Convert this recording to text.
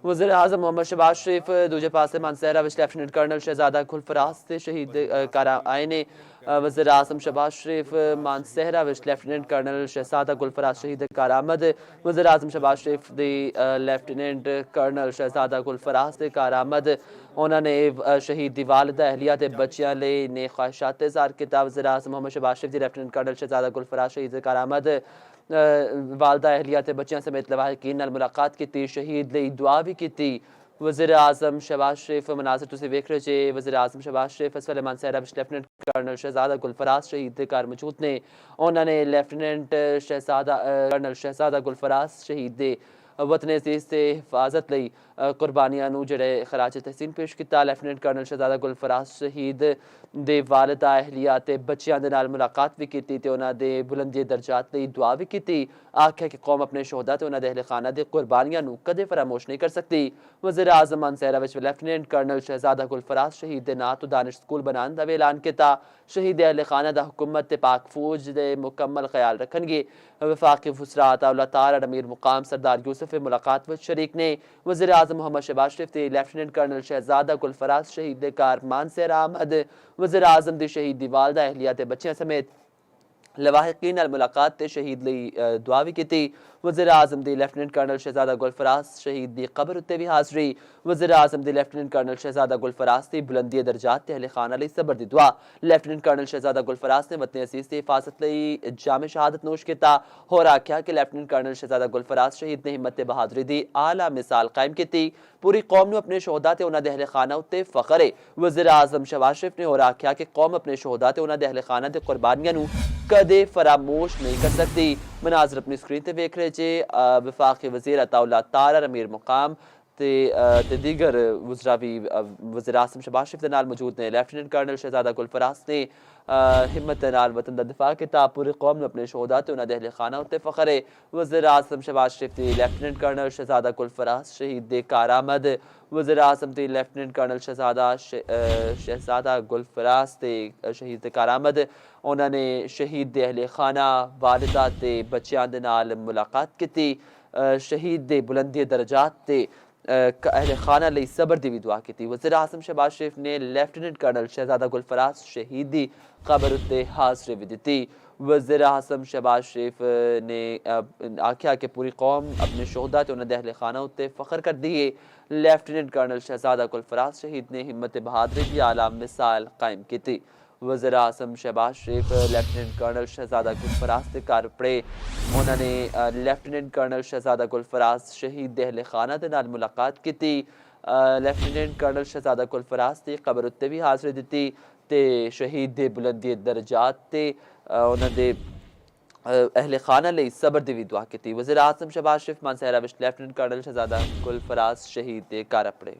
वज़ीर आज़म मोहम्मद शहबाज शरीफ दूजे पासे मानसहरा विच लेफ्टिनेंट कर्नल शहजादा गुलफराज ते शहीद कर आए ने। वज़ीर आज़म शहबाज शरीफ मानसहरा विच लेफ्टिनेंट कर्नल शहजादा गुलफराज शहीद कर आमद। वज़ीर आज़म शहबाज शरीफ दी लेफ्टिनेंट कर्नल शहजादा गुलफराज ते कर आमद। उन्होंने शहीद दी वालिदा अहलिया ते बच्चियां लई ने ख्वाहिशात इज़हार कीता। वज़ीर आज़म मोहम्मद शहबाज शरीफ दी लेफ्टिनेंट कर्नल शहजादा गुलफराज शहीद कर आमद वालदा अहलिया ते बच्चियां समेत लवाहिकीन नाल मुलाकात की, शहीद लई दुआ भी की। वज़ीर आज़म शहबाज शरीफ मनाज़िर तुसीं वेख रहे जे। वज़ीर आज़म शहबाज शरीफ इस वेले मानसहरा विच लेफ्टिनेंट कर्नल शहजादा गुलफराज शहीद दे घर मौजूद ने। उन्होंने लेफ्टिनेंट कर्नल शहजादा गुलफराज शहीद दे वतन अजीज से हिफाजत लई कुर्बानियां नूं जेहड़े खराज तहसीन पेश किया। लेफ्टिनेंट कर्नल शहजादा गुलफराज शहीद दे वालिदा अहलिया ते बच्चियां दे नाल मुलाकात भी की ते उन्हां दे बुलंदी दर्जात लई दुआ भी की। आख्या कि कौम अपने शोहदा ते उन्हां दे अहले खाना दी कुर्बानियां नूं कदे फरामोश नहीं कर सकती। वज़ीर आज़म मानसहरा विच लेफ्टिनेंट कर्नल शहजादा गुलफराज शहीद दे नां तो दानिश स्कूल बनाने दा भी ऐलान किया। शहीद अहले खाना दा हुकूमत ते पाक फौज दे मुकम्मल ख्याल रखणगे। वफाकी वज़रात औला तारा अमीर मुकाम सरदार यूसुफ मुलाकात विच शरीक ने। वज़ीर आज़म मोहम्मद शहबाज शरीफ ते लेफ्टिनेंट कर्नल शहजादा गुलफराज शहीद दे घर मानसहरा आमद। वज़ीर आज़म दी शहीद दी वालिदा अहलिया ते बच्चियां समेत लवाहिकीन नाल मुलाकात ते शहीद लई दुआ भी की। वज़ीर आज़म दी लेफ्टिनेंट कर्नल शहजादा गुलफराज शहीद दी कबर उत्ते भी हाज़री। वज़ीर आज़म दी लेफ्टिनेंट कर्नल शहजादा गुलफराज दी बुलंदी दर्जात ते अहले खाना लई सबर दी दुआ। लेफ्टिनेंट कर्नल शहजादा गुलफराज ने वतन अजीज की हिफाजत लई जाम शहादत नोश किया। होर आख्या कि लेफ्टिनेंट कर्नल शहजादा गुलफराज शहीद ने हिम्मत बहादुरी दी आला मिसाल कायम की। पूरी कौम नूं अपने शोहदा ते उन्हां दे अहले खाना उत्ते फखर है। वज़ीर आज़म शहबाज शरीफ ने होर आख्या कि कौम अपने शोहदा ते उन्हां दे अहले खाना दी कुर्बानियां नूं कदे फरामोश नहीं कर सकती। मनाज़िर अपनी स्क्रीन पर वेख रहे जे। वफाकी वज़ीर अताउल्लाह तारा अमीर मुकाम ते दीगर वज़रा भी वज़ीर आज़म शहबाज शरीफ दे नाल मौजूद ने। लेफ्टिनेंट कर्नल शहजादा गुलफराज ने हिम्मत नाल वतन दा दिफा किया। पूरी कौम ने अपने शोहदा ते उन्हां दे अहले खाना उत्ते फखर है। वज़ीर आज़म शहबाज शरीफ दी लेफ्टिनेंट कर्नल शहजादा गुलफराज शहीद दे घर आमद। वज़ीर आज़म दी लेफ्टिनेंट कर्नल शहजादा गुलफराज ते शहीद दे घर आमद। उन्होंने शहीद दे अहले खाना वालिदा ते बच्चियां दे नाल मुलाकात की। शहीद दे बुलंदी दर्जात ते अहले खाना लई सबर दी भी दुआ की। वज़ीर आज़म शहबाज शरीफ ने लेफ्टिनेंट कर्नल शहजादा गुलफराज शहीद दी कबर उत्ते हाज़री भी दी। वज़ीर आज़म शहबाज शरीफ ने आख्या कि पूरी कौम अपने शोहदा ते उन्हां दे अहले खाना उत्ते फखर कर दी है। लेफ्टिनेंट कर्नल शहजादा गुलफराज शहीद ने हिम्मत बहादुरी की आला मिसाल कायम की। वज़ीर आज़म शहबाज शरीफ लेफ्टिनेंट कर्नल शहजादा गुलफराज के घर पड़े। उन्होंने लेफ्टिनेंट कर्नल शहजादा गुलफराज शहीद दे अहले खाना दे नाल मुलाकात की। लेफ्टिनेंट कर्नल शहजादा गुलफराज की कबर उत्ते भी हाज़री दी ते शहीद दे बुलंदी दर्जात ते उन्हां दे अहले खाना लई सबर दी भी दुआ की। वज़ीर आज़म शहबाज शरीफ मानसहरा विच लेफ्टिनेंट कर्नल शहजादा गुलफराज शहीद दे घर पड़े।